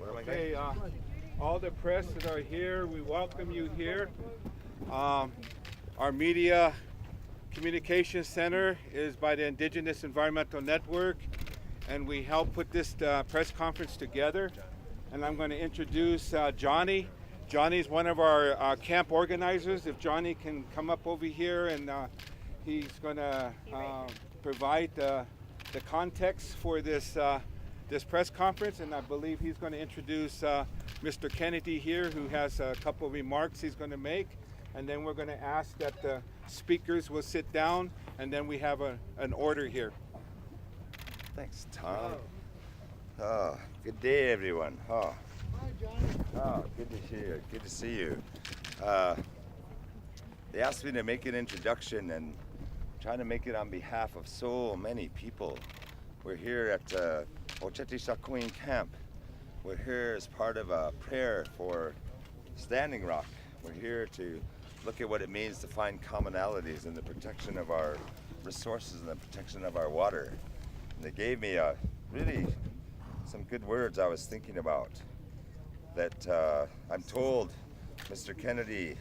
Okay, all the press that are here, we welcome you here. Our media communication center is by the Indigenous Environmental Network, and we help put this press conference together. And I'm going to introduce Johnny. Johnny's one of our camp organizers. If Johnny can come up over here, and he's going to provide the context for this press conference, and I believe he's going to introduce Mr. Kennedy here, who has a couple of remarks he's going to make, and then we're going to ask that the speakers will sit down, and then we have an order here. Thanks, Tom. Oh, good day, everyone. Oh. Hi, Johnny. Oh, good to hear you. Good to see you. They asked me to make an introduction, and I'm trying to make it on behalf of so many people. We're here at Oceti Sakowin camp. We're here as part of a prayer for Standing Rock. We're here to look at what it means to find commonalities in the protection of our resources and the protection of our water. And they gave me really some good words I was thinking about. That I'm told Mr. Kennedy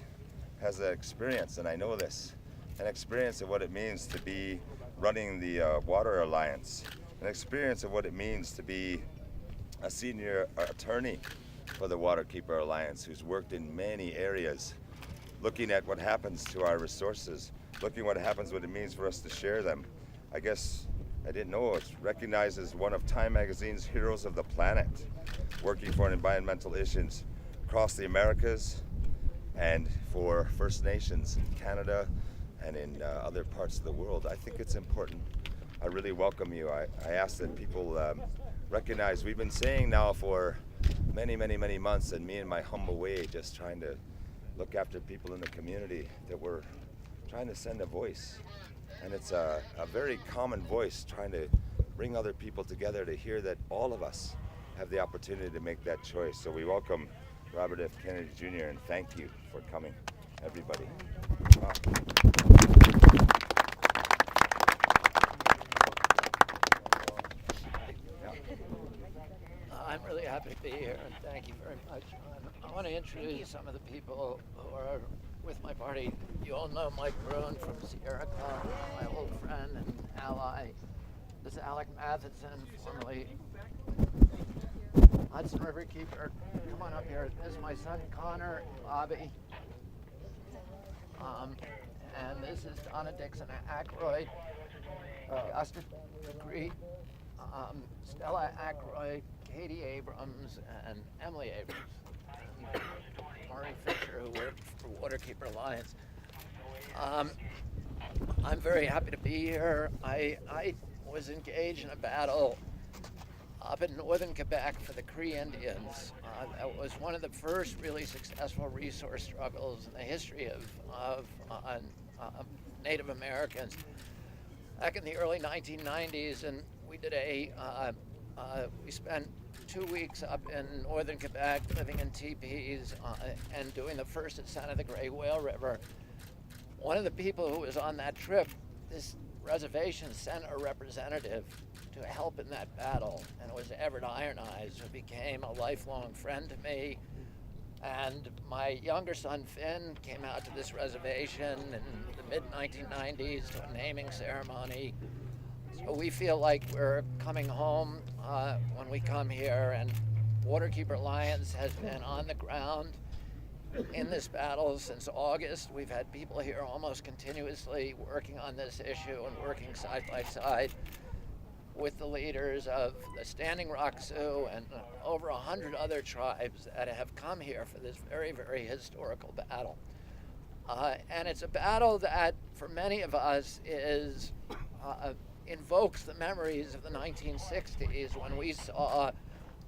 has an experience, and I know this, an experience of what it means to be running the Water Alliance, an experience of what it means to be a senior attorney for the Waterkeeper Alliance, who's worked in many areas, looking at what happens to our resources, looking what happens, what it means for us to share them. I guess I didn't know it's recognized as one of Time Magazine's Heroes of the Planet, working for environmental issues across the Americas and for First Nations in Canada and in other parts of the world. I think it's important. I really welcome you. I ask that people recognize we've been saying now for many months, and me in my humble way, just trying to look after people in the community, that we're trying to send a voice. And it's a very common voice, trying to bring other people together to hear that all of us have the opportunity to make that choice. So we welcome Robert F. Kennedy Jr. and thank you for coming, everybody. Wow. I'm really happy to be here, and thank you very much. I want to introduce some of the people who are with my party. You all know Mike Bruin from Sierra Club, my old friend and ally. This is Alec Matheson, formerly Hudson River Keeper. Come on up here. This is my son Connor, Bobby. And this is Donna Dixon Ackroyd, Augusta Crete, Stella Ackroyd, Katie Abrams, and Emily Abrams. Murray Fisher, who worked for Waterkeeper Alliance. I'm very happy to be here. I was engaged in a battle up in northern Quebec for the Cree Indians. That was one of the first really successful resource struggles in the history of Native Americans back in the early 1990s, and we did we spent 2 weeks up in northern Quebec living in teepees and doing the first ascent of the Great Whale River. One of the people who was on that trip, this reservation sent a representative to help in that battle, and it was Everett Iron Eyes, who became a lifelong friend to me. And my younger son Finn came out to this reservation in the mid-1990s to a naming ceremony. So we feel like we're coming home when we come here, and Waterkeeper Alliance has been on the ground in this battle since August. We've had people here almost continuously working on this issue and working side by side with the leaders of the Standing Rock Sioux and over 100 other tribes that have come here for this very historical battle. And it's a battle that, for many of us, invokes the memories of the 1960s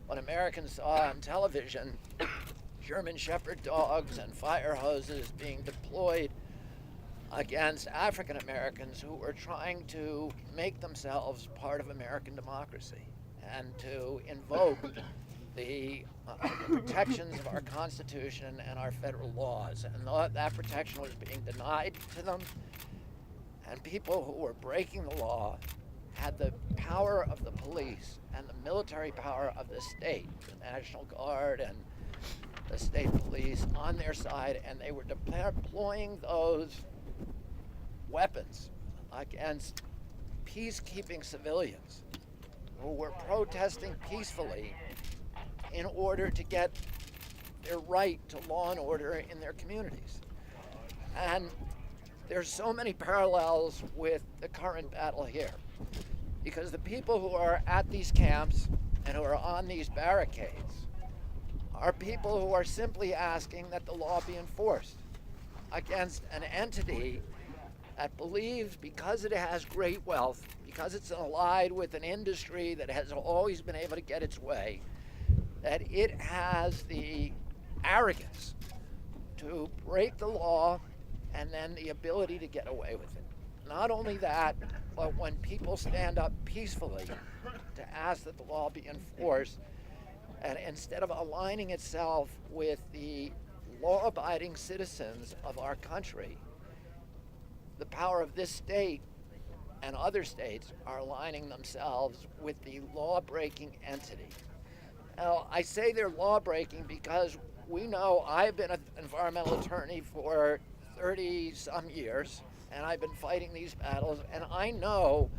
when Americans saw on television German Shepherd dogs and fire hoses being deployed against African Americans who were trying to make themselves part of American democracy and to invoke the protections of our Constitution and our federal laws. And that protection was being denied to them. And people who were breaking the law had the power of the police and the military power of the state, the National Guard and the state police on their side, and they were deploying those weapons against peacekeeping civilians who were protesting peacefully in order to get their right to law and order in their communities. And there's so many parallels with the current battle here, because the people who are at these camps and who are on these barricades are people who are simply asking that the law be enforced against an entity that believes, because it has great wealth, because it's allied with an industry that has always been able to get its way, that it has the arrogance to break the law and then the ability to get away with it. Not only that, but when people stand up peacefully to ask that the law be enforced, and instead of aligning itself with the law-abiding citizens of our country, the power of this state and other states are aligning themselves with the law-breaking entity. Now, I say they're law-breaking because we know I've been an environmental attorney for 30-some years, and I've been fighting these battles, and I know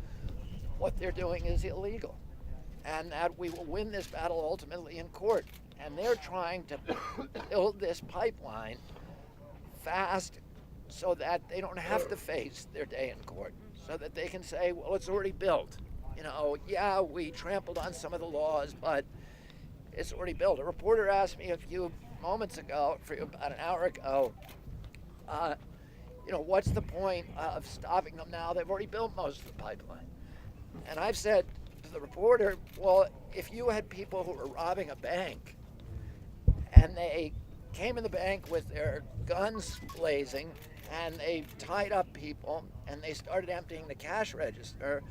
what they're doing is illegal, and that we will win this battle ultimately in court. And they're trying to build this pipeline fast so that they don't have to face their day in court, so that they can say, well, it's already built. You know, yeah, we trampled on some of the laws, but it's already built. A reporter asked me a few moments ago, about an hour ago, what's the point of stopping them now? They've already built most of the pipeline. And I've said to the reporter, well, if you had people who were robbing a bank and they came in the bank with their guns blazing and they tied up people and they started emptying the cash register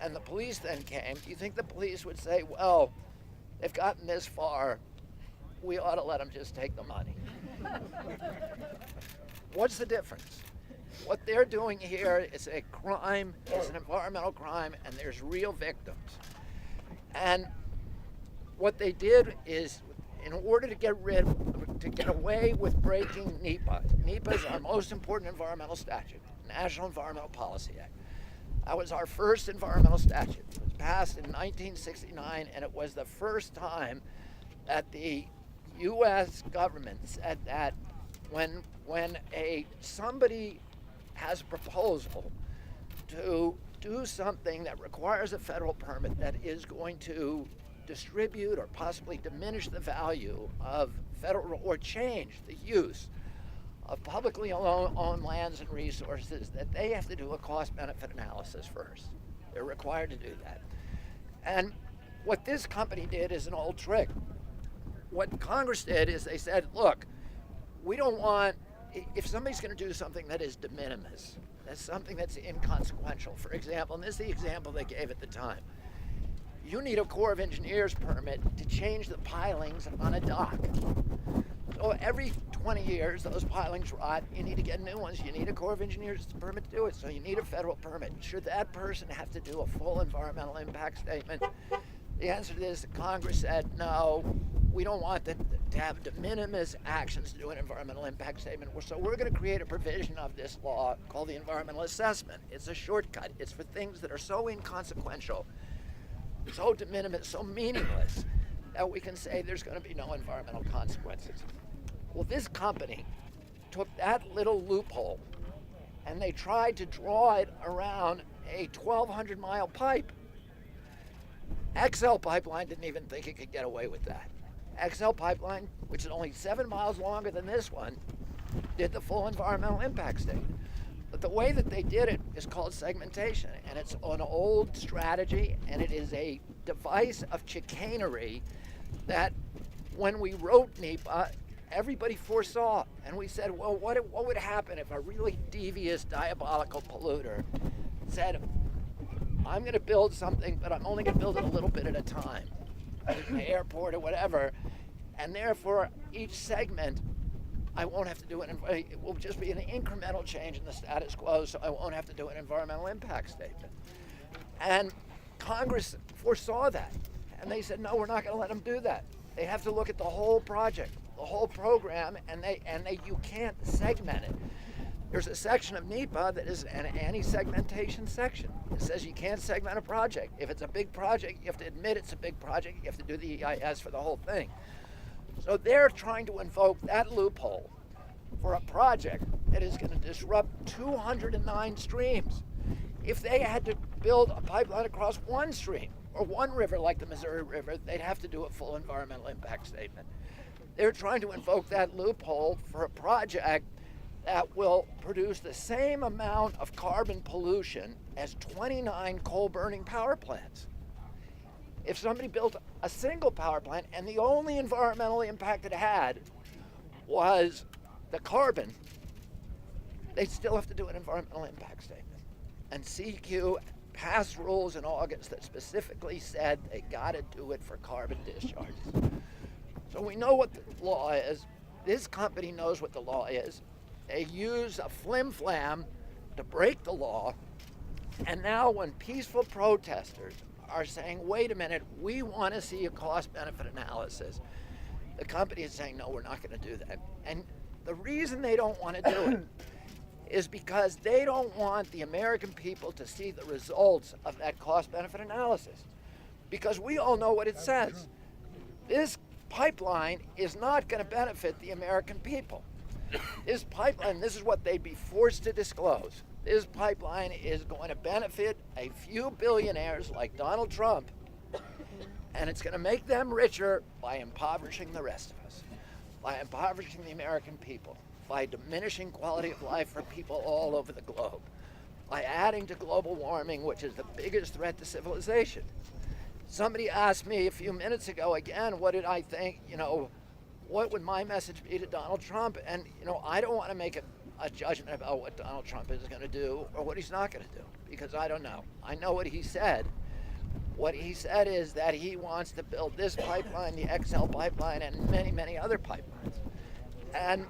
and the police then came, do you think the police would say, well, they've gotten this far, we ought to let them just take the money? What's the difference? What they're doing here is a crime, it's an environmental crime, and there's real victims. And what they did is, in order to get away with breaking NEPA, NEPA is our most important environmental statute, National Environmental Policy Act. That was our first environmental statute. It was passed in 1969, and it was the first time that the U.S. government said that when somebody has a proposal to do something that requires a federal permit that is going to distribute or possibly diminish the value of federal or change the use of publicly owned lands and resources, that they have to do a cost-benefit analysis first. They're required to do that. And what this company did is an old trick. What Congress did is they said, look, we don't want, if somebody's going to do something that is de minimis, that's something that's inconsequential, for example, and this is the example they gave at the time, you need a Corps of Engineers permit to change the pilings on a dock. So every 20 years, those pilings rot, you need to get new ones. You need a Corps of Engineers permit to do it, so you need a federal permit. Should that person have to do a full environmental impact statement? The answer to this, Congress said, no, we don't want them to have de minimis actions to do an environmental impact statement. So we're going to create a provision of this law called the environmental assessment. It's a shortcut. It's for things that are so inconsequential, so de minimis, so meaningless, that we can say there's going to be no environmental consequences. Well, this company took that little loophole and they tried to draw it around a 1,200-mile pipe. XL Pipeline didn't even think it could get away with that. XL Pipeline, which is only 7 miles longer than this one, did the full environmental impact statement. But the way that they did it is called segmentation, and it's an old strategy, and it is a device of chicanery that when we wrote NEPA, everybody foresaw. And we said, well, what would happen if a really devious, diabolical polluter said, I'm going to build something, but I'm only going to build it a little bit at a time, like my airport or whatever, and therefore each segment I won't have to do it. It will just be an incremental change in the status quo, so I won't have to do an environmental impact statement. And Congress foresaw that. And they said, no, we're not going to let them do that. They have to look at the whole project, the whole program, and you can't segment it. There's a section of NEPA that is an anti-segmentation section. It says you can't segment a project. If it's a big project, you have to admit it's a big project. You have to do the EIS for the whole thing. So they're trying to invoke that loophole for a project that is going to disrupt 209 streams. If they had to build a pipeline across one stream or one river like the Missouri River, they'd have to do a full environmental impact statement. They're trying to invoke that loophole for a project that will produce the same amount of carbon pollution as 29 coal-burning power plants. If somebody built a single power plant and the only environmental impact it had was the carbon, they'd still have to do an environmental impact statement. And CQ passed rules in August that specifically said they got to do it for carbon discharges. So we know what the law is. This company knows what the law is. They use a flim-flam to break the law. And now when peaceful protesters are saying, wait a minute, we want to see a cost-benefit analysis, the company is saying, no, we're not going to do that. And the reason they don't want to do it is because they don't want the American people to see the results of that cost-benefit analysis. Because we all know what it says. This pipeline is not going to benefit the American people. This pipeline, this is what they'd be forced to disclose. This pipeline is going to benefit a few billionaires like Donald Trump, and it's going to make them richer by impoverishing the rest of us, by impoverishing the American people, by diminishing quality of life for people all over the globe, by adding to global warming, which is the biggest threat to civilization. Somebody asked me a few minutes ago, again, what did I think, what would my message be to Donald Trump? And, I don't want to make a judgment about what Donald Trump is going to do or what he's not going to do, because I don't know. I know what he said. What he said is that he wants to build this pipeline, the XL pipeline, and many, many other pipelines. And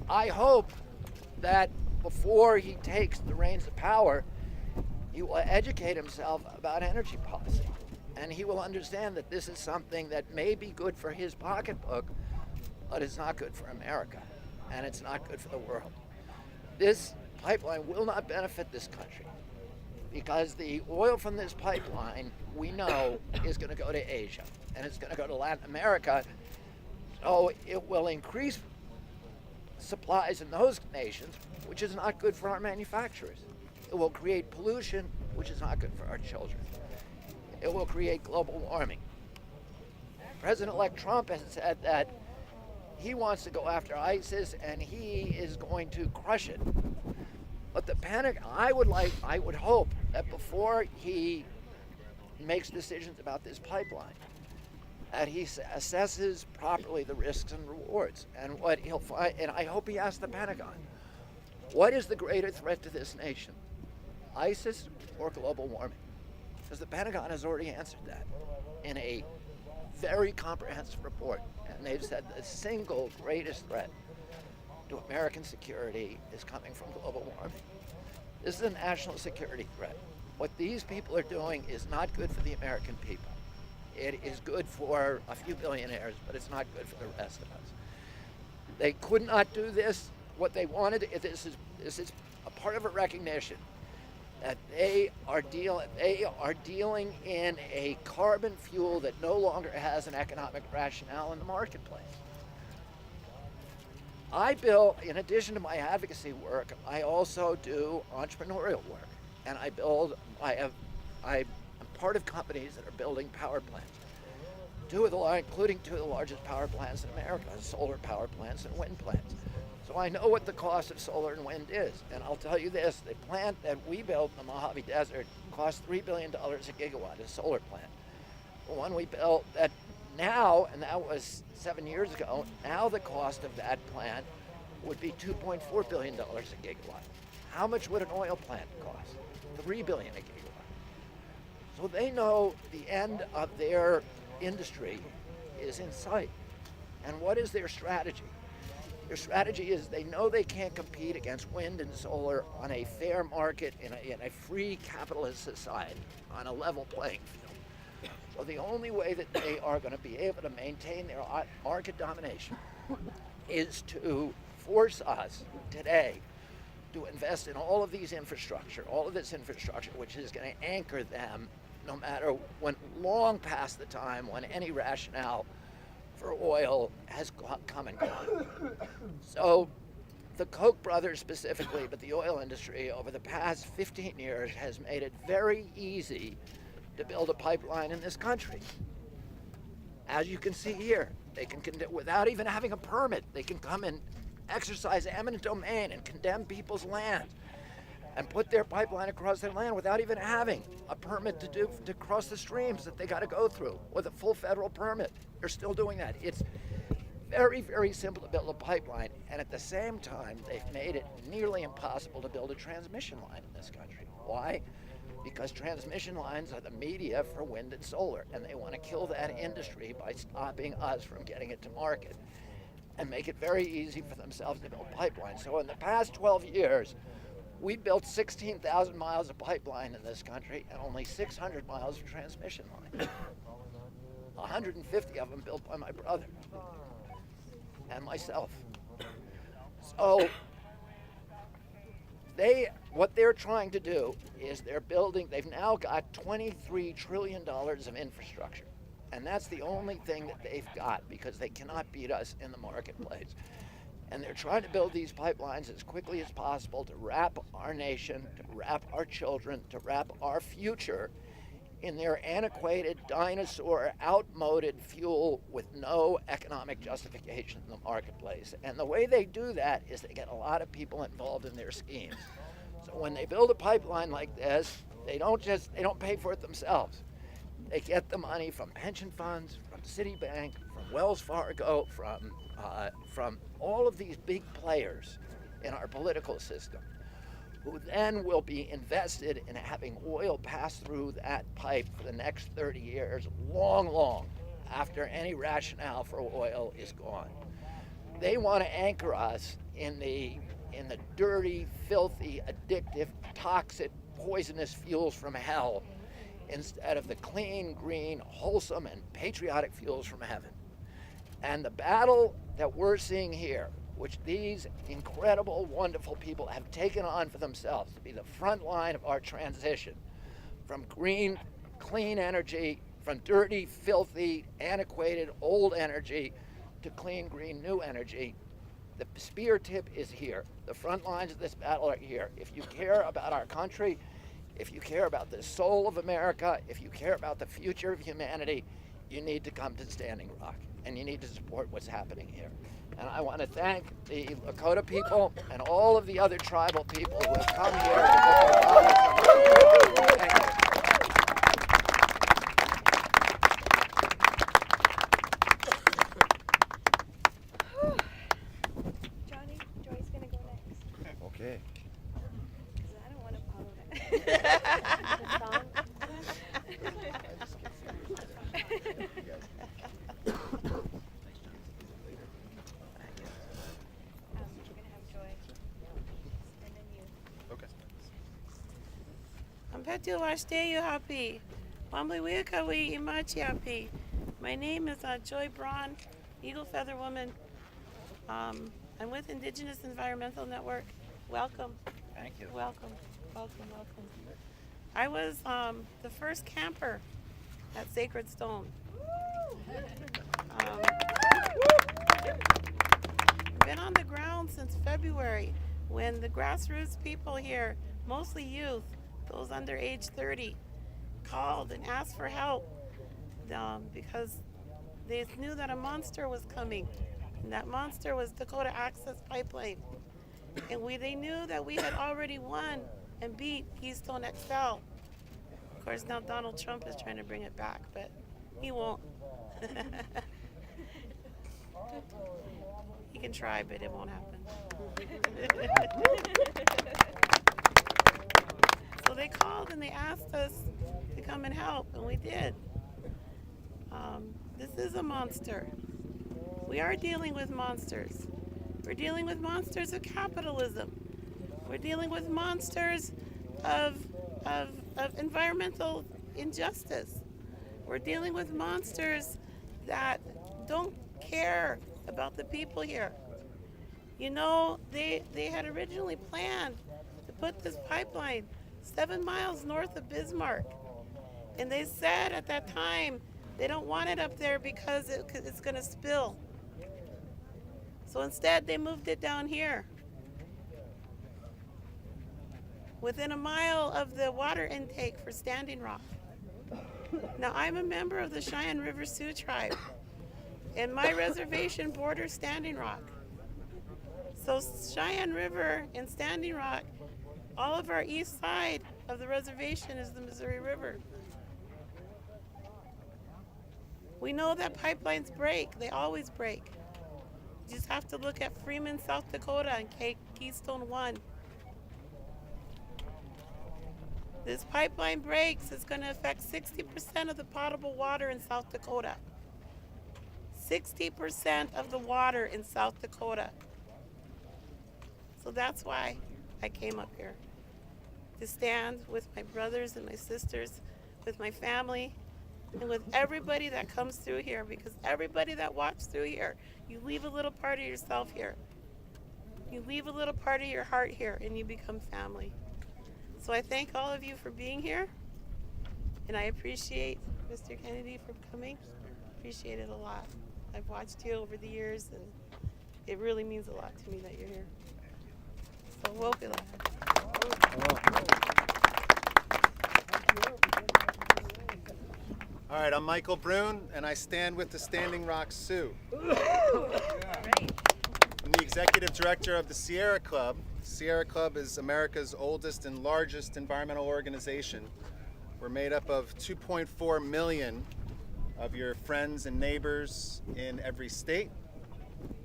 I hope that before he takes the reins of power, he will educate himself about energy policy. And he will understand that this is something that may be good for his pocketbook, but it's not good for America, and it's not good for the world. This pipeline will not benefit this country because the oil from this pipeline, we know, is going to go to Asia, and it's going to go to Latin America, so it will increase supplies in those nations, which is not good for our manufacturers. It will create pollution, which is not good for our children. It will create global warming. President-elect Trump has said that he wants to go after ISIS and he is going to crush it. But the panic, I would hope that before he makes decisions about this pipeline, that he assesses properly the risks and rewards. And what he'll find, and I hope he asks the Pentagon, what is the greater threat to this nation? ISIS or global warming? Because the Pentagon has already answered that in a very comprehensive report. And they've said the single greatest threat to American security is coming from global warming. This is a national security threat. What these people are doing is not good for the American people. It is good for a few billionaires, but it's not good for the rest of us. They could not do this. What they wanted, this is a part of a recognition that they are dealing in a carbon fuel that no longer has an economic rationale in the marketplace. In addition to my advocacy work, I also do entrepreneurial work, and I'm part of companies that are building power plants, including two of the largest power plants in America, solar power plants and wind plants. So I know what the cost of solar and wind is. And I'll tell you this, the plant that we built in the Mojave Desert cost $3 billion a gigawatt, a solar plant. The one we built that now, and that was 7 years ago, now the cost of that plant would be $2.4 billion a gigawatt. How much would an oil plant cost? $3 billion a gigawatt. So they know the end of their industry is in sight. And what is their strategy? Their strategy is they know they can't compete against wind and solar on a fair market in a free capitalist society, on a level playing field. So the only way that they are going to be able to maintain their market domination is to force us today to invest in all of this infrastructure, which is going to anchor them no matter when, long past the time when any rationale for oil has come and gone. So the Koch brothers specifically, but the oil industry over the past 15 years has made it very easy to build a pipeline in this country. As you can see here, they can, without even having a permit, they can come and exercise eminent domain and condemn people's land and put their pipeline across their land without even having a permit to cross the streams that they got to go through with a full federal permit. They're still doing that. It's very, very simple to build a pipeline, and at the same time, they've made it nearly impossible to build a transmission line in this country. Why? Because transmission lines are the media for wind and solar, and they want to kill that industry by stopping us from getting it to market and make it very easy for themselves to build pipelines. So in the past 12 years, we built 16,000 miles of pipeline in this country and only 600 miles of transmission line. 150 of them built by my brother and myself. So what they're trying to do is they've now got $23 trillion of infrastructure. And that's the only thing that they've got because they cannot beat us in the marketplace. And they're trying to build these pipelines as quickly as possible to wrap our nation, to wrap our children, to wrap our future in their antiquated, dinosaur, outmoded fuel with no economic justification in the marketplace. And the way they do that is they get a lot of people involved in their schemes. So when they build a pipeline like this, they don't pay for it themselves. They get the money from pension funds, from Citibank, from Wells Fargo, from all of these big players in our political system, who then will be invested in having oil pass through that pipe for the next 30 years, long after any rationale for oil is gone. They want to anchor us in the dirty, filthy, addictive, toxic, poisonous fuels from hell instead of the clean, green, wholesome, and patriotic fuels from heaven. And the battle that we're seeing here, which these incredible, wonderful people have taken on for themselves to be the front line of our transition from green, clean energy, from dirty, filthy, antiquated, old energy to clean, green, new energy. The spear tip is here. The front lines of this battle are here. If you care about our country, if you care about the soul of America, if you care about the future of humanity, you need to come to Standing Rock, and you need to support what's happening here. And I want to thank the Lakota people and all of the other tribal people who have come here to put their bodies on the line. Thank you. Johnny, Joy's gonna go next. Okay. Because I don't want to follow that. Song. We're gonna have Joy, and then you. Okay. Ampetu Washdeyu Happy. Wambliwikawi Imachi Happy. My name is Joy Braun, Eagle Feather Woman. I'm with Indigenous Environmental Network. Welcome. Thank you. Welcome. I was the first camper at Sacred Stone. Been on the ground since February when the grassroots people here, mostly youth, those under age 30, called and asked for help because they knew that a monster was coming, and that monster was Dakota Access Pipeline. And they knew that we had already won and beat Keystone XL. Of course, now Donald Trump is trying to bring it back, but he won't. He can try, but it won't happen. So they called and they asked us to come and help, and we did. This is a monster. We are dealing with monsters. We're dealing with monsters of capitalism. We're dealing with monsters of environmental injustice. We're dealing with monsters that don't care about the people here. You know, they had originally planned to put this pipeline 7 miles north of Bismarck. And they said at that time they don't want it up there because it's going to spill. So instead they moved it down here, within a mile of the water intake for Standing Rock. Now, I'm a member of the Cheyenne River Sioux tribe, and my reservation borders Standing Rock. So Cheyenne River and Standing Rock, all of our east side of the reservation is the Missouri River. We know that pipelines break. They always break. You just have to look at Freeman, South Dakota, and Keystone 1. This pipeline breaks, it's going to affect 60% of the potable water in South Dakota. 60% of the water in South Dakota. So that's why I came up here, to stand with my brothers and my sisters, with my family, and with everybody that comes through here, because everybody that walks through here, you leave a little part of yourself here. You leave a little part of your heart here, and you become family. So I thank all of you for being here, and I appreciate Mr. Kennedy for coming. Appreciate it a lot. I've watched you over the years, and it really means a lot to me that you're here. So welcome. All right, I'm Michael Brune, and I stand with the Standing Rock Sioux. I'm the executive director of the Sierra Club. Sierra Club is America's oldest and largest environmental organization. We're made up of 2.4 million of your friends and neighbors in every state,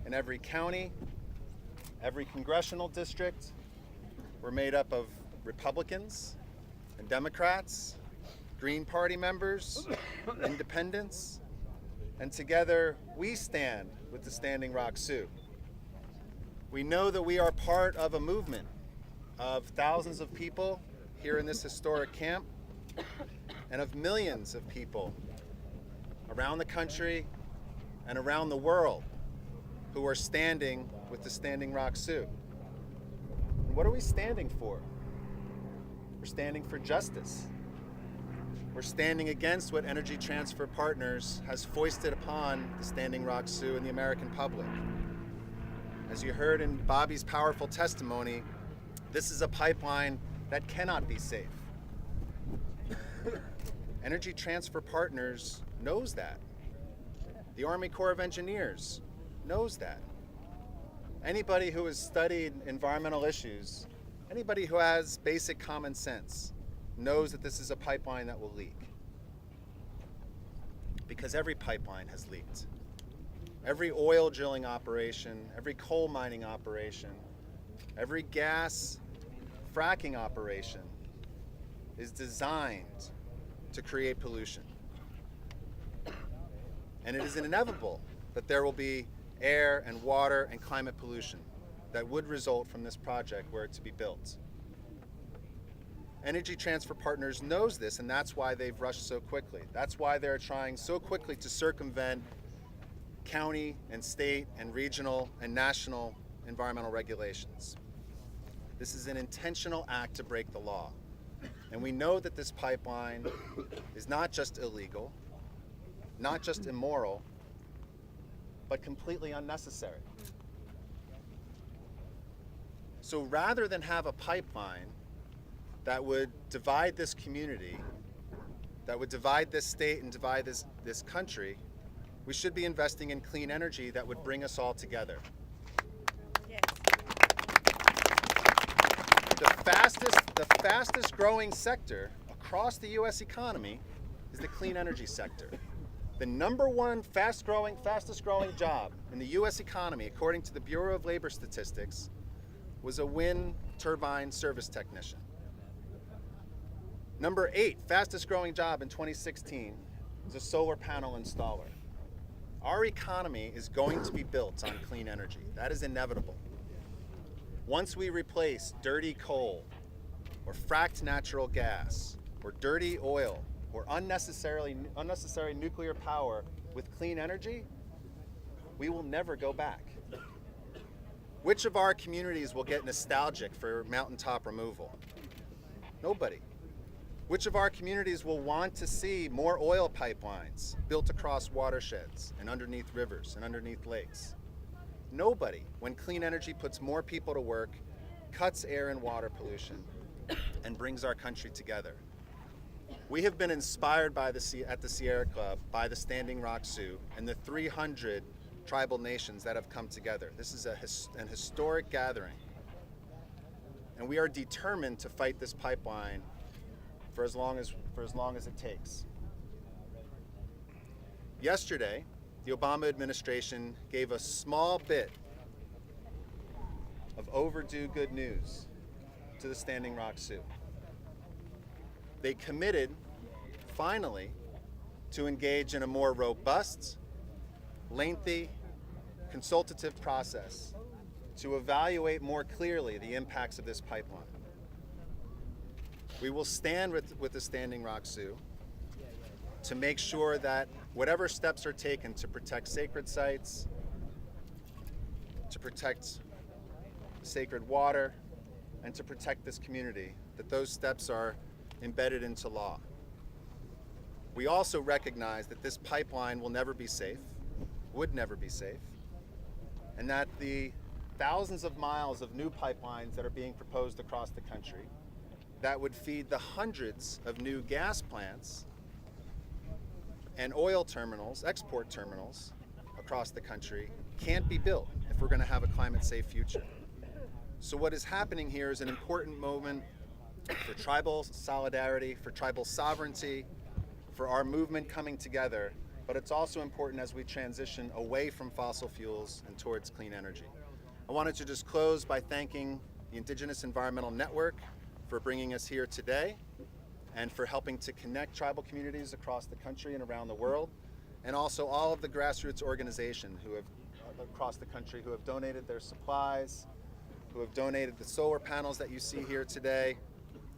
in every county, every congressional district. We're made up of Republicans and Democrats, Green Party members, independents, and together we stand with the Standing Rock Sioux. We know that we are part of a movement of thousands of people here in this historic camp, and of millions of people around the country and around the world who are standing with the Standing Rock Sioux. And what are we standing for? We're standing for justice. We're standing against what Energy Transfer Partners has foisted upon the Standing Rock Sioux and the American public. As you heard in Bobby's powerful testimony, this is a pipeline that cannot be safe. Energy Transfer Partners knows that. The Army Corps of Engineers knows that. Anybody who has studied environmental issues, anybody who has basic common sense, knows that this is a pipeline that will leak. Because every pipeline has leaked. Every oil drilling operation, every coal mining operation, every gas fracking operation is designed to create pollution. And it is inevitable that there will be air and water and climate pollution that would result from this project were it to be built. Energy Transfer Partners knows this, and that's why they've rushed so quickly. That's why they're trying so quickly to circumvent county and state and regional and national environmental regulations. This is an intentional act to break the law. And we know that this pipeline is not just illegal, not just immoral, but completely unnecessary. So rather than have a pipeline that would divide this community, that would divide this state and divide this country, we should be investing in clean energy that would bring us all together. Yes. The fastest growing sector across the US economy is the clean energy sector. The number one fastest growing job in the US economy, according to the Bureau of Labor Statistics, was a wind turbine service technician. Number 8 fastest growing job in 2016 was a solar panel installer. Our economy is going to be built on clean energy. That is inevitable. Once we replace dirty coal or fracked natural gas or dirty oil or unnecessary nuclear power with clean energy, we will never go back. Which of our communities will get nostalgic for mountaintop removal? Nobody. Which of our communities will want to see more oil pipelines built across watersheds and underneath rivers and underneath lakes? Nobody. When clean energy puts more people to work, cuts air and water pollution, and brings our country together. We have been inspired by at the Sierra Club by the Standing Rock Sioux and the 300 tribal nations that have come together. This is an historic gathering, and we are determined to fight this pipeline for as long as it takes. Yesterday, the Obama administration gave a small bit of overdue good news to the Standing Rock Sioux. They committed, finally, to engage in a more robust, lengthy, consultative process to evaluate more clearly the impacts of this pipeline. We will stand with the Standing Rock Sioux to make sure that whatever steps are taken to protect sacred sites, to protect sacred water, and to protect this community, that those steps are embedded into law. We also recognize that this pipeline will never be safe, would never be safe, and that the thousands of miles of new pipelines that are being proposed across the country that would feed the hundreds of new gas plants and oil terminals, export terminals across the country can't be built if we're going to have a climate-safe future. So what is happening here is an important moment for tribal solidarity, for tribal sovereignty, for our movement coming together, but it's also important as we transition away from fossil fuels and towards clean energy. I wanted to just close by thanking the Indigenous Environmental Network for bringing us here today and for helping to connect tribal communities across the country and around the world, and also all of the grassroots organizations who have across the country who have donated their supplies, who have donated the solar panels that you see here today,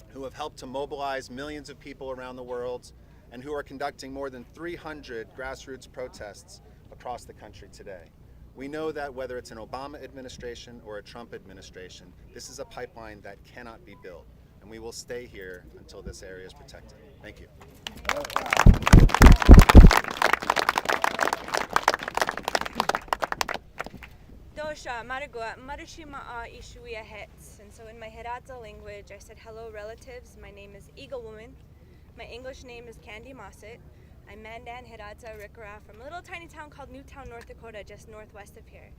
who have helped to mobilize millions of people around the world, and who are conducting more than 300 grassroots protests across the country today. We know that whether it's an Obama administration or a Trump administration, this is a pipeline that cannot be built, and we will stay here until this area is protected. Thank you. Dosha Maragua Marishima Ishuia Hets. And so in my Herata language, I said, hello relatives, my name is Eagle Woman. My English name is Candy Mossett. I'm Mandan Herata Rikara from a little tiny town called Newtown, North Dakota, just northwest of here,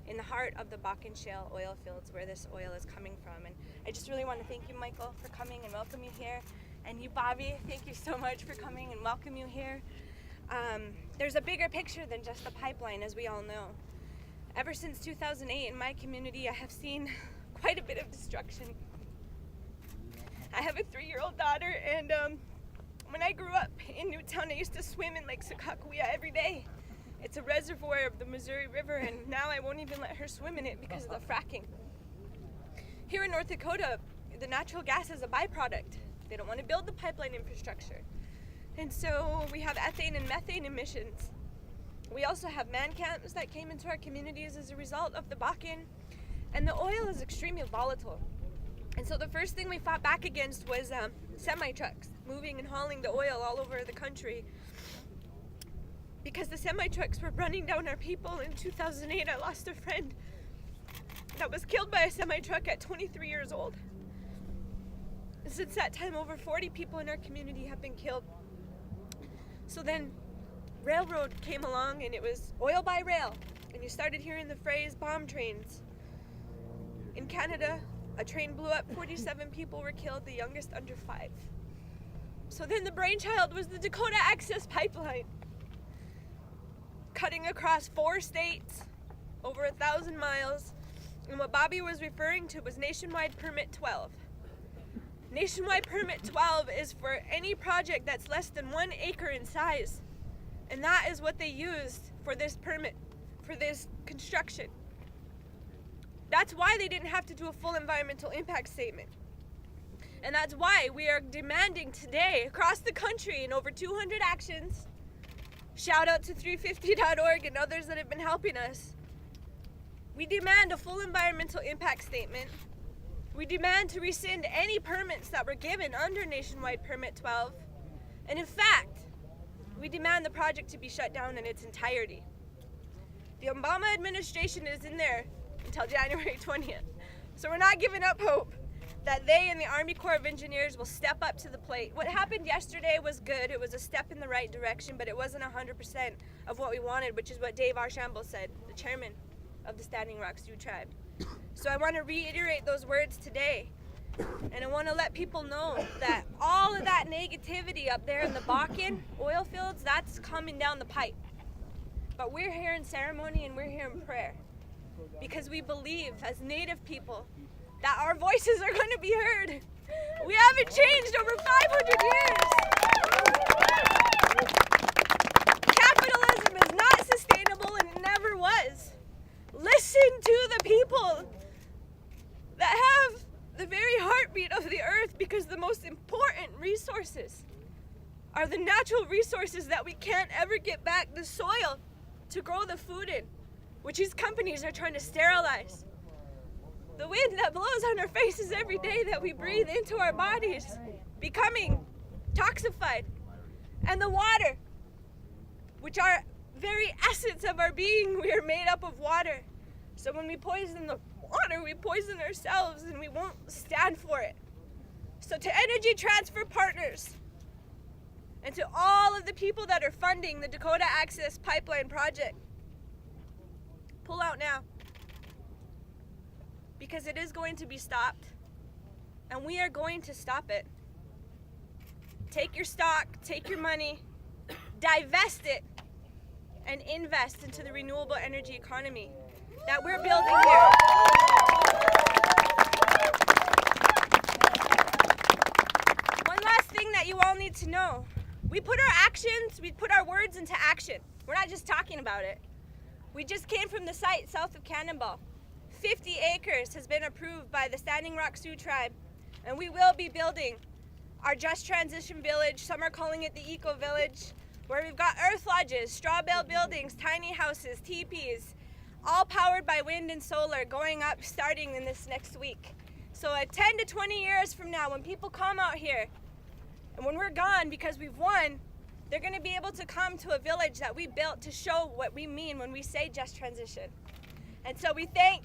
in the heart of the Bakken Shale oil fields where this oil is coming from. And I just really want to thank you, Michael, for coming and welcome you here. And you, Bobby, thank you so much for coming and welcome you here. There's a bigger picture than just the pipeline, as we all know. Ever since 2008 in my community, I have seen quite a bit of destruction. I have a 3-year-old daughter, and when I grew up in Newtown, I used to swim in Lake Sakowin every day. It's a reservoir of the Missouri River, and now I won't even let her swim in it because of the fracking. Here in North Dakota, the natural gas is a byproduct. They don't want to build the pipeline infrastructure. And so we have ethane and methane emissions. We also have man camps that came into our communities as a result of the Bakken, and the oil is extremely volatile. And so the first thing we fought back against was semi-trucks moving and hauling the oil all over the country, because the semi-trucks were running down our people. In 2008, I lost a friend that was killed by a semi-truck at 23 years old. And since that time, over 40 people in our community have been killed. So then railroad came along, and it was oil by rail, and you started hearing the phrase bomb trains. In Canada, a train blew up, 47 people were killed, the youngest under 5. So then the brainchild was the Dakota Access Pipeline, cutting across 4 states, over 1,000 miles, and what Bobby was referring to was Nationwide Permit 12. Nationwide Permit 12 is for any project that's less than 1 acre in size. And that is what they used for this permit, for this construction. That's why they didn't have to do a full environmental impact statement. And that's why we are demanding today across the country in over 200 actions, shout out to 350.org and others that have been helping us. We demand a full environmental impact statement. We demand to rescind any permits that were given under Nationwide Permit 12. And in fact, we demand the project to be shut down in its entirety. The Obama administration is in there until January 20th. So we're not giving up hope that they and the Army Corps of Engineers will step up to the plate. What happened yesterday was good. It was a step in the right direction, but it wasn't 100% of what we wanted, which is what Dave Archambault said, the chairman of the Standing Rock Sioux tribe. So I want to reiterate those words today. And I want to let people know that all of that negativity up there in the Bakken oil fields, that's coming down the pipe. But we're here in ceremony and we're here in prayer. Because we believe as Native people that our voices are going to be heard. We haven't changed over 500 years. Capitalism is not sustainable and it never was. Listen to the people that have the very heartbeat of the earth, because the most important resources are the natural resources that we can't ever get back, the soil to grow the food in, which these companies are trying to sterilize. The wind that blows on our faces every day that we breathe into our bodies, becoming toxified. And the water, which are very essence of our being, we are made up of water. So when we poison the water, we poison ourselves and we won't stand for it. So to Energy Transfer Partners and to all of the people that are funding the Dakota Access Pipeline project, pull out now. Because it is going to be stopped, and we are going to stop it. Take your stock, take your money, divest it, and invest into the renewable energy economy that we're building here. One last thing that you all need to know. We put our words into action. We're not just talking about it. We just came from the site south of Cannonball. 50 acres has been approved by the Standing Rock Sioux tribe, and we will be building our Just Transition Village. Some are calling it the Eco Village, where we've got earth lodges, straw bale buildings, tiny houses, teepees, all powered by wind and solar, going up starting in this next week. So 10 to 20 years from now, when people come out here, and when we're gone because we've won, they're going to be able to come to a village that we built to show what we mean when we say just transition. And so we thank,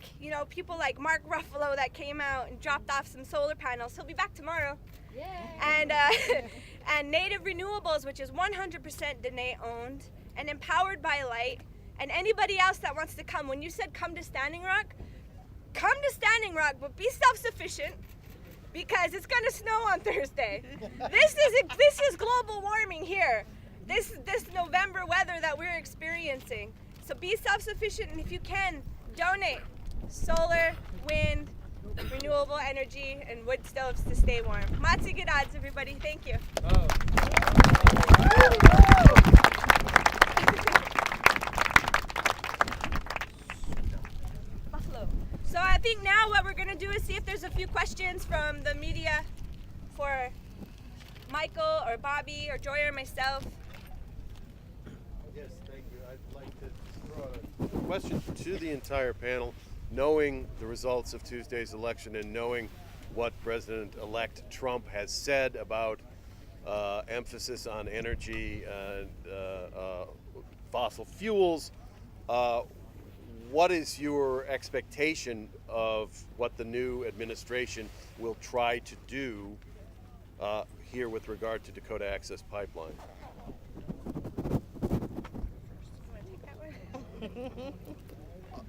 people like Mark Ruffalo that came out and dropped off some solar panels. He'll be back tomorrow. And and Native Renewables, which is 100% Dene owned and empowered by light. And anybody else that wants to come, when you said come to Standing Rock, come to Standing Rock, but be self-sufficient, because it's gonna snow on Thursday. This is global warming here. This November weather that we're experiencing. So be self-sufficient, and if you can, donate solar, wind, renewable energy, and wood stoves to stay warm. Matzi Gadads, everybody. Thank you. Buffalo. So I think now what we're going to do is see if there's a few questions from the media for Michael or Bobby or Joy or myself. Yes, thank you. I'd like to throw out a question to the entire panel. Knowing the results of Tuesday's election and knowing what President-elect Trump has said about emphasis on energy and fossil fuels, what is your expectation of what the new administration will try to do here with regard to Dakota Access Pipeline?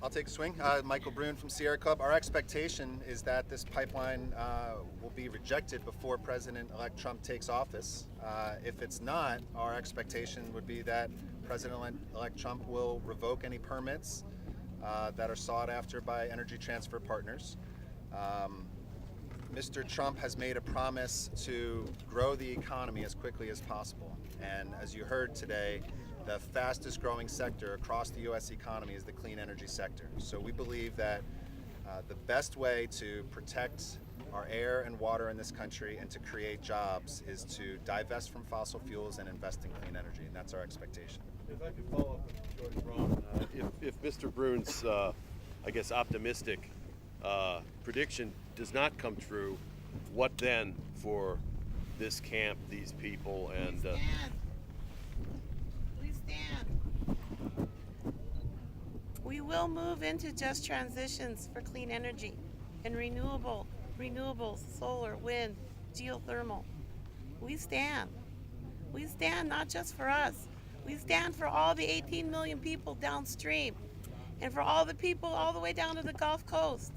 I'll take a swing. Michael Brune from Sierra Club. Our expectation is that this pipeline will be rejected before President-elect Trump takes office. If it's not, our expectation would be that President-elect Trump will revoke any permits that are sought after by Energy Transfer Partners. Mr. Trump has made a promise to grow the economy as quickly as possible. And as you heard today, the fastest growing sector across the U.S. economy is the clean energy sector. So we believe that the best way to protect our air and water in this country and to create jobs is to divest from fossil fuels and invest in clean energy, and that's our expectation. If I could follow up with George Braun, if Mr. Brune's, I guess, optimistic prediction does not come true, what then for this camp, these people, and? We stand. We will move into just transitions for clean energy and renewables, solar, wind, geothermal. We stand. We stand not just for us. We stand for all the 18 million people downstream and for all the people all the way down to the Gulf Coast.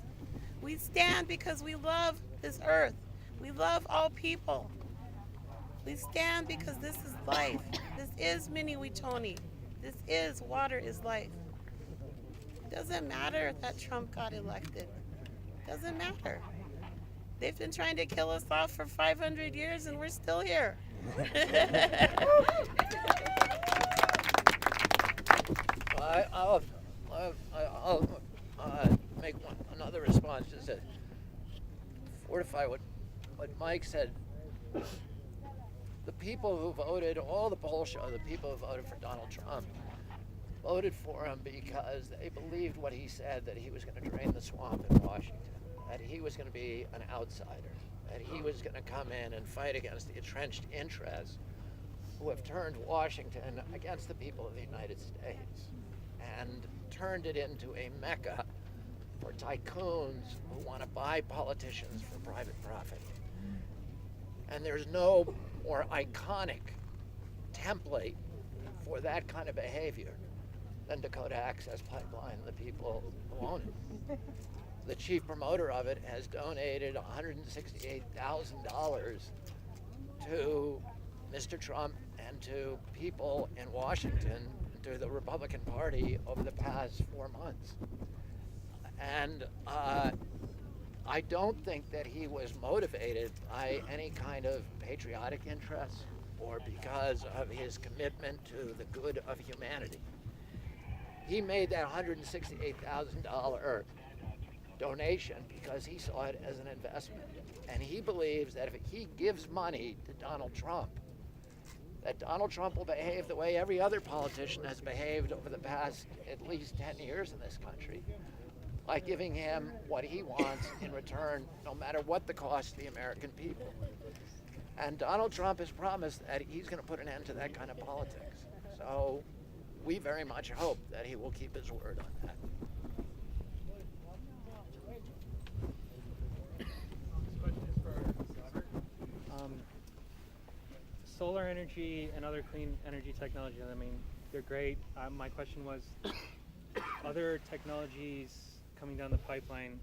We stand because we love this earth. We love all people. We stand because this is life. This is Mini Witoni. This is water is life. It doesn't matter that Trump got elected. It doesn't matter. They've been trying to kill us off for 500 years and we're still here. I'll make another response just to fortify what Mike said. The people who voted, all the poll show, the people who voted for Donald Trump voted for him because they believed what he said, that he was going to drain the swamp in Washington, that he was going to be an outsider, that he was going to come in and fight against the entrenched interests who have turned Washington against the people of the United States and turned it into a mecca for tycoons who want to buy politicians for private profit. And there's no more iconic template for that kind of behavior than Dakota Access Pipeline, the people who own it. The chief promoter of it has donated $168,000 to Mr. Trump and to people in Washington, to the Republican Party over the past 4 months. And I don't think that he was motivated by any kind of patriotic interest or because of his commitment to the good of humanity. He made that $168,000 donation because he saw it as an investment. And he believes that if he gives money to Donald Trump, that Donald Trump will behave the way every other politician has behaved over the past at least 10 years in this country, by giving him what he wants in return, no matter what the cost to the American people. And Donald Trump has promised that he's going to put an end to that kind of politics. So we very much hope that he will keep his word on that. Solar energy and other clean energy technologies, I mean, they're great. My question was, other technologies coming down the pipeline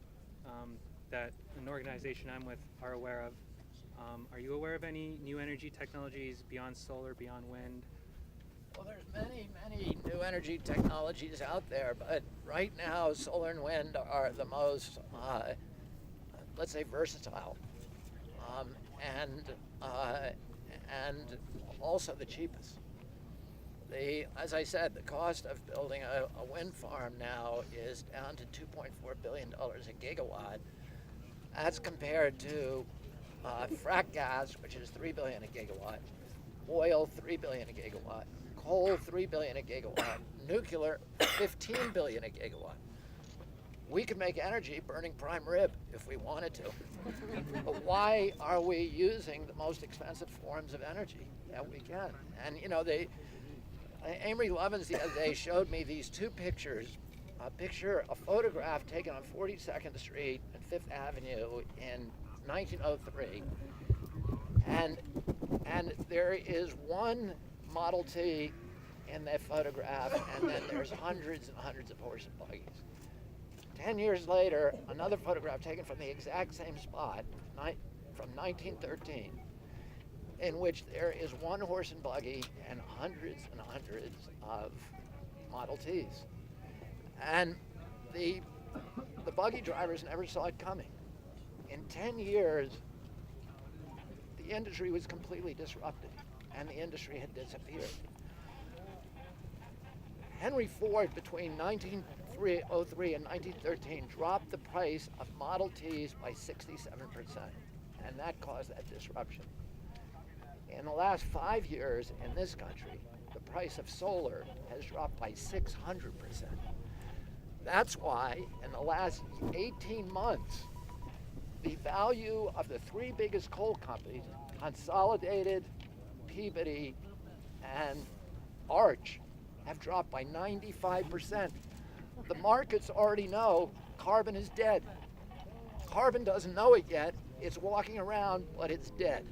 that an organization I'm with are aware of. Are you aware of any new energy technologies beyond solar, beyond wind? Well, there's many, many new energy technologies out there, but right now solar and wind are the most, let's say, versatile, and also the cheapest. As I said, the cost of building a wind farm now is down to $2.4 billion a gigawatt, as compared to frack gas, which is $3 billion a gigawatt, oil $3 billion a gigawatt, coal $3 billion a gigawatt, nuclear $15 billion a gigawatt. We could make energy burning prime rib if we wanted to. But why are we using the most expensive forms of energy that we can? And you know, Amory Lovins the other day showed me these two pictures. A photograph taken on 42nd Street and Fifth Avenue in 1903. And there is one Model T in that photograph, and then there's hundreds and hundreds of horse and buggies. 10 years later, another photograph taken from the exact same spot, from 1913, in which there is one horse and buggy and hundreds of Model Ts. And the buggy drivers never saw it coming. In 10 years, the industry was completely disrupted, and the industry had disappeared. Henry Ford, between 1903 and 1913, dropped the price of Model Ts by 67%, and that caused that disruption. In the last 5 years in this country, the price of solar has dropped by 600%. That's why in the last 18 months, the value of the 3 biggest coal companies, Consolidated, Peabody, and Arch, have dropped by 95%. The markets already know carbon is dead. Carbon doesn't know it yet. It's walking around, but it's dead.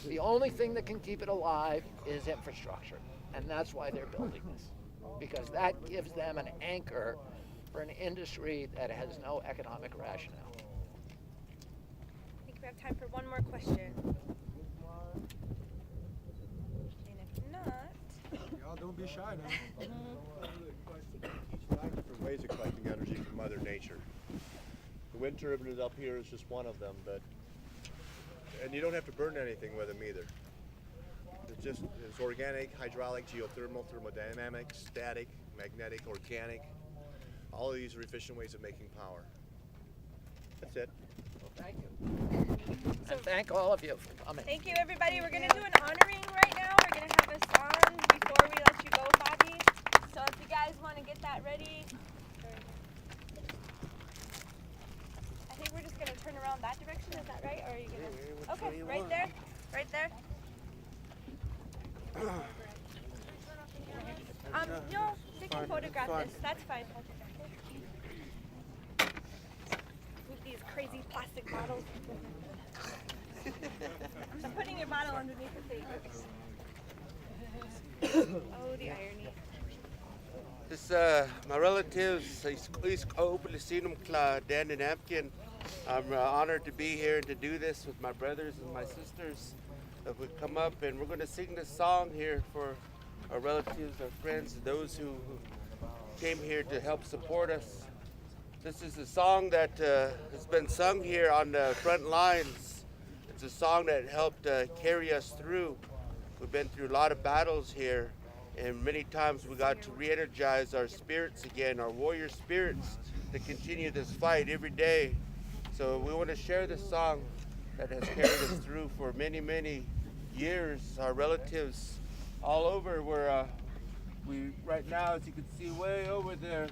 The only thing that can keep it alive is infrastructure, and that's why they're building this, because that gives them an anchor for an industry that has no economic rationale. I think we have time for one more question. And if not, Y'all don't be shy now. Different ways of collecting energy from Mother Nature. The wind turbine up here is just one of them, and you don't have to burn anything with them either. It's organic, hydraulic, geothermal, thermodynamic, static, magnetic, organic. All of these are efficient ways of making power. That's it. Well, thank you. And thank all of you for coming. thank you everybody. We're gonna do an honoring right now. We're gonna have a song before we let you go, Fabi. So if you guys want to get that ready, I think we're just gonna turn around that direction. Is that right? Or are you gonna? Okay, right there, right there. No, they can photograph this. That's fine. With these crazy plastic bottles. I'm just putting your bottle underneath the thing. Oh, the irony. This my relatives, Dan and Ampkin. I'm honored to be here and to do this with my brothers and my sisters. We come up and we're going to sing this song here for our relatives, our friends, those who came here to help support us. This is a song that has been sung here on the front lines. It's a song that helped carry us through. We've been through a lot of battles here, and many times we got to re-energize our spirits again, our warrior spirits, to continue this fight every day. So we want to share this song that has carried us through for many, many years. Our relatives all over where we right now, as you can see way over there,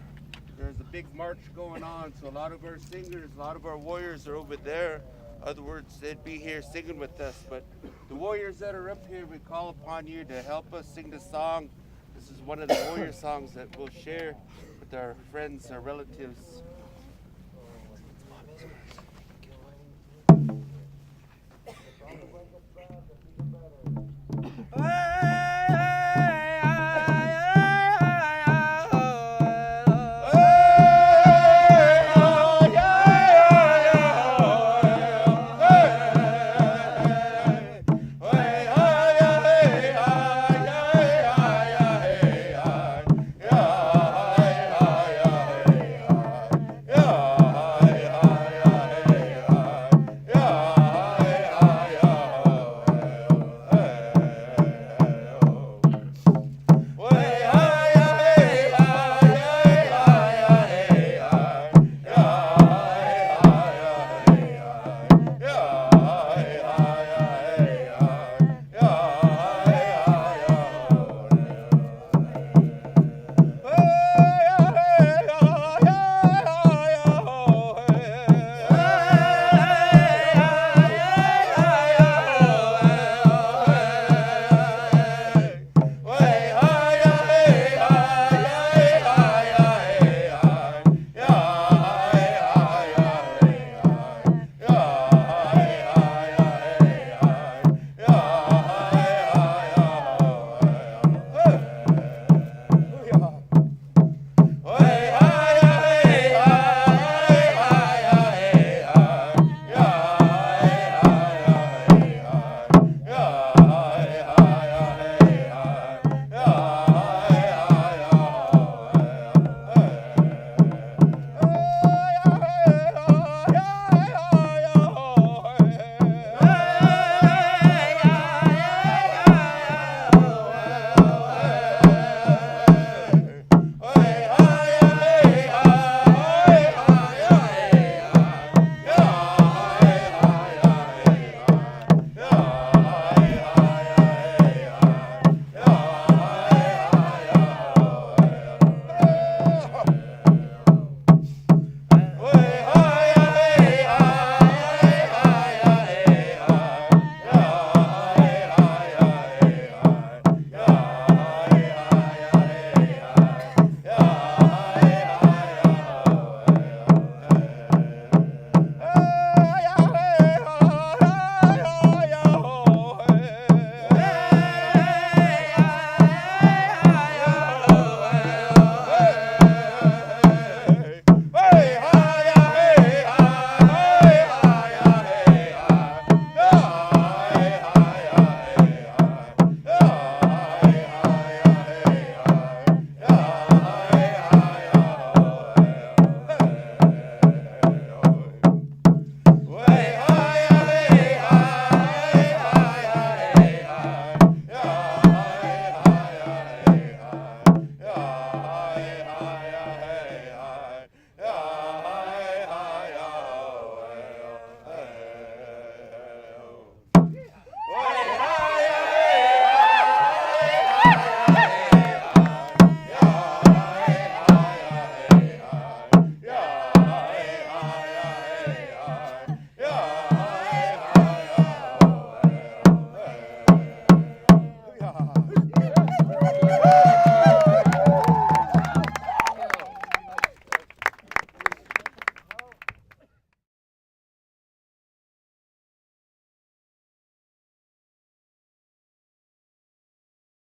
there's a big march going on. So a lot of our singers, a lot of our warriors are over there. In other words, they'd be here singing with us. But the warriors that are up here, we call upon you to help us sing the song. This is one of the warrior songs that we'll share with our friends, our relatives. Hey!